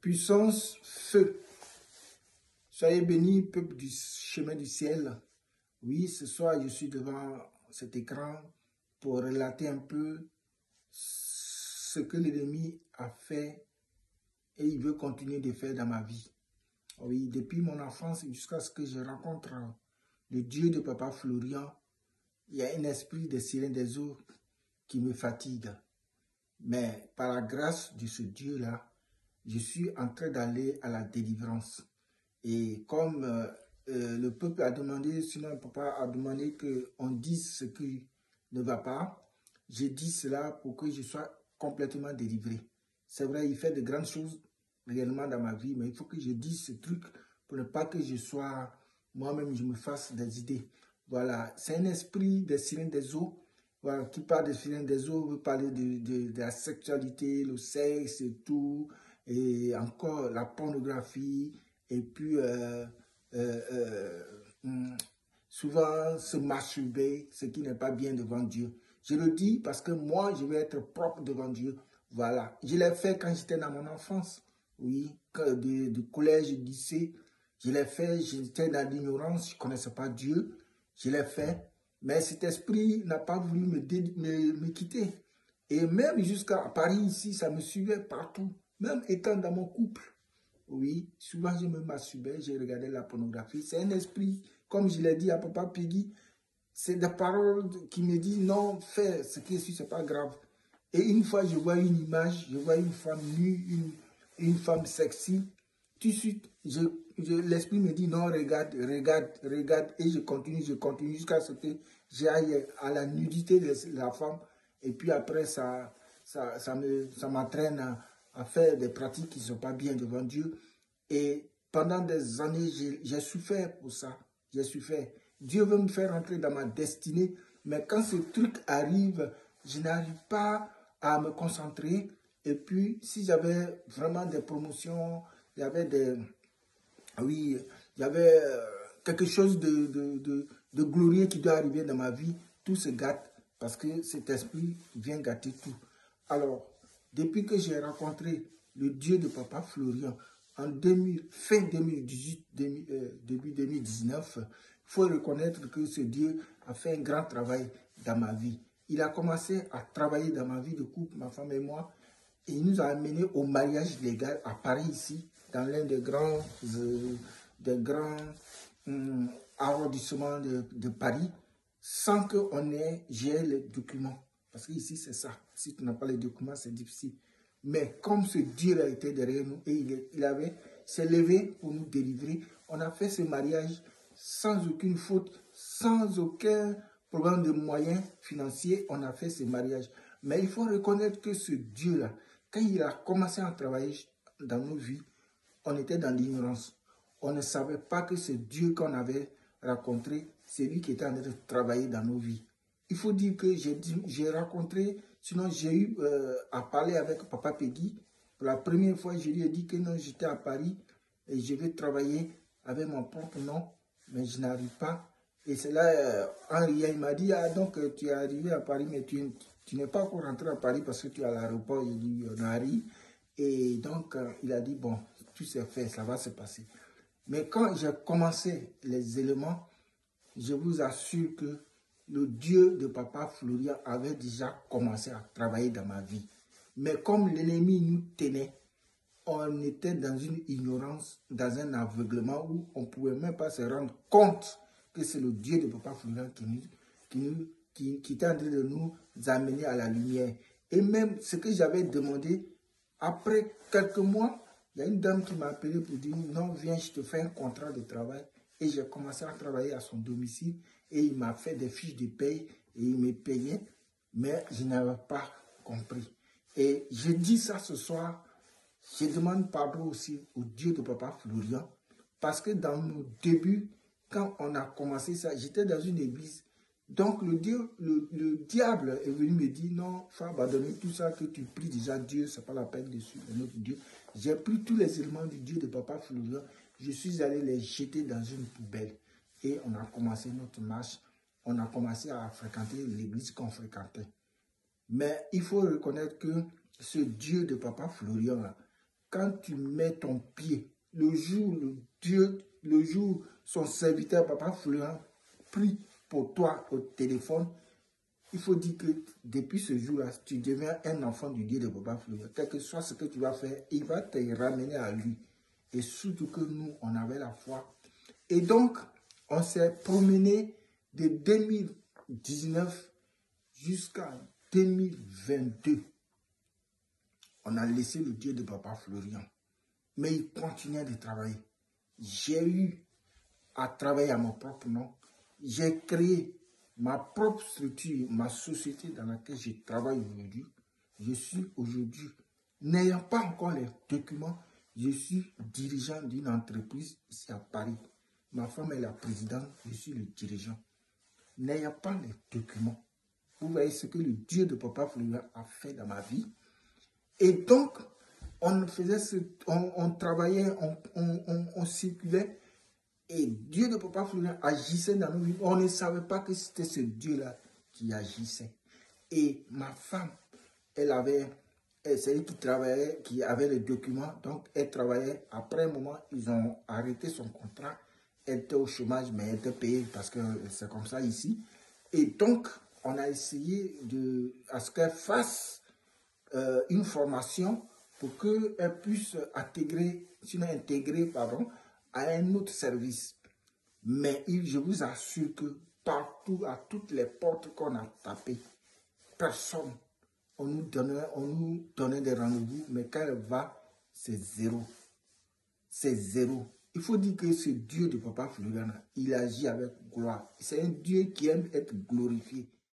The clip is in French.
Puissance, feu. Soyez bénis, peuple du chemin du ciel. Oui, ce soir, je suis devant cet écran pour relater un peu ce que l'ennemi a fait et il veut continuer de faire dans ma vie. Oui, depuis mon enfance jusqu'à ce que je rencontre le Dieu de Papa Florian, il y a un esprit de sirène des eaux qui me fatigue. Mais par la grâce de ce Dieu-là, je suis en train d'aller à la délivrance. Et comme le peuple a demandé, sinon papa a demandé qu'on dise ce qui ne va pas, j'ai dit cela pour que je sois complètement délivré. C'est vrai, il fait de grandes choses réellement dans ma vie, mais il faut que je dise ce truc pour ne pas que je sois, moi-même, je me fasse des idées. Voilà, c'est un esprit des sirènes des eaux. Voilà, qui parle des sirènes des eaux, veut parler de la sexualité, le sexe et tout, et encore la pornographie, et puis souvent se masturber, ce qui n'est pas bien devant Dieu. Je le dis parce que moi, je vais être propre devant Dieu. Voilà, je l'ai fait quand j'étais dans mon enfance, oui, du collège, du lycée, je l'ai fait, j'étais dans l'ignorance, je ne connaissais pas Dieu, je l'ai fait, mais cet esprit n'a pas voulu me quitter. Et même jusqu'à Paris, ici, ça me suivait partout, même étant dans mon couple. Oui, souvent je me masturbais, je regardais la pornographie. C'est un esprit, comme je l'ai dit à Papa Peggy, c'est des paroles qui me disent non, fais ce qui est sûr, c'est pas grave. Et une fois, je vois une image, je vois une femme nue, une femme sexy. Tout de suite, l'esprit me dit non, regarde, regarde, regarde. Et je continue jusqu'à ce que j'aille à la nudité de la femme. Et puis après, ça m'entraîne à faire des pratiques qui ne sont pas bien devant Dieu. Et pendant des années, j'ai souffert pour ça. J'ai souffert. Dieu veut me faire entrer dans ma destinée, mais quand ce truc arrive, je n'arrive pas à me concentrer. Et puis, si j'avais vraiment des promotions, il y avait des... Oui, il y avait quelque chose de glorieux qui doit arriver dans ma vie, tout se gâte parce que cet esprit vient gâter tout. Alors, depuis que j'ai rencontré le Dieu de Papa Florian en fin 2018, début 2019, il faut reconnaître que ce Dieu a fait un grand travail dans ma vie. Il a commencé à travailler dans ma vie de couple, ma femme et moi, et il nous a amenés au mariage légal à Paris ici, dans l'un des grands arrondissements de Paris, sans qu'on j'ai les documents. Parce qu'ici, c'est ça. Si tu n'as pas les documents, c'est difficile. Mais comme ce Dieu a été derrière nous et il s'est levé pour nous délivrer, on a fait ce mariage sans aucune faute, sans aucun problème de moyens financiers. On a fait ce mariage. Mais il faut reconnaître que ce Dieu-là, quand il a commencé à travailler dans nos vies, on était dans l'ignorance. On ne savait pas que ce Dieu qu'on avait rencontré, c'est lui qui était en train de travailler dans nos vies. Il faut dire que j'ai rencontré, sinon j'ai eu à parler avec Papa Peggy. Pour la première fois, je lui ai dit que non, j'étais à Paris et je vais travailler avec mon propre nom, mais je n'arrive pas. Et c'est là, Henri, il m'a dit, ah donc tu es arrivé à Paris, mais tu n'es pas encore rentré à Paris parce que tu es à l'aéroport. J'ai dit, Henri. Et donc, il a dit, bon, tout s'est fait, ça va se passer. Mais quand j'ai commencé les éléments, je vous assure que le Dieu de Papa Florian avait déjà commencé à travailler dans ma vie. Mais comme l'ennemi nous tenait, on était dans une ignorance, dans un aveuglement où on ne pouvait même pas se rendre compte que c'est le Dieu de Papa Florian qui était en train de nous amener à la lumière. Et même ce que j'avais demandé, après quelques mois, il y a une dame qui m'a appelé pour dire non, viens, je te fais un contrat de travail. Et j'ai commencé à travailler à son domicile et il m'a fait des fiches de paye et il me payait, mais je n'avais pas compris. Et je dis ça ce soir, je demande pardon aussi au Dieu de Papa Florian, parce que dans nos débuts, quand on a commencé ça, j'étais dans une église. Donc le diable est venu me dire, non, il faut abandonner tout ça que tu pries déjà Dieu, ce n'est pas la peine de suivre notre Dieu. J'ai pris tous les éléments du Dieu de Papa Florian, je suis allé les jeter dans une poubelle. Et on a commencé notre marche, on a commencé à fréquenter l'église qu'on fréquentait. Mais il faut reconnaître que ce Dieu de Papa Florian, là, quand tu mets ton pied, le jour, son serviteur, Papa Florent, prie pour toi au téléphone, il faut dire que depuis ce jour-là, tu deviens un enfant du Dieu de Papa Florent. Quel que soit ce que tu vas faire, il va te ramener à lui. Et surtout que nous, on avait la foi. Et donc, on s'est promené de 2019 jusqu'à 2022. On a laissé le Dieu de Papa Florian. Mais il continuait de travailler. J'ai eu à travailler à mon propre nom. J'ai créé ma propre structure, ma société dans laquelle je travaille aujourd'hui. Je suis aujourd'hui, n'ayant pas encore les documents, je suis dirigeant d'une entreprise ici à Paris. Ma femme est la présidente, je suis le dirigeant. N'ayant pas les documents, vous voyez ce que le Dieu de Papa Florian a fait dans ma vie. Et donc, on travaillait, on circulait. Et Dieu de Papa Florian agissait dans nos vies. On ne savait pas que c'était ce Dieu-là qui agissait. Et ma femme, c'est elle qui travaillait, qui avait les documents. Donc, elle travaillait. Après un moment, ils ont arrêté son contrat. Elle était au chômage, mais elle était payée parce que c'est comme ça ici. Et donc, on a essayé à ce qu'elle fasse une formation pour qu'elle puisse intégrer à un autre service. Mais je vous assure que partout, à toutes les portes qu'on a tapées, personne, on nous donnait des rendez-vous, mais quand elle va, c'est zéro. C'est zéro. Il faut dire que ce Dieu de Papa Florian, il agit avec gloire. C'est un Dieu qui aime être glorifié.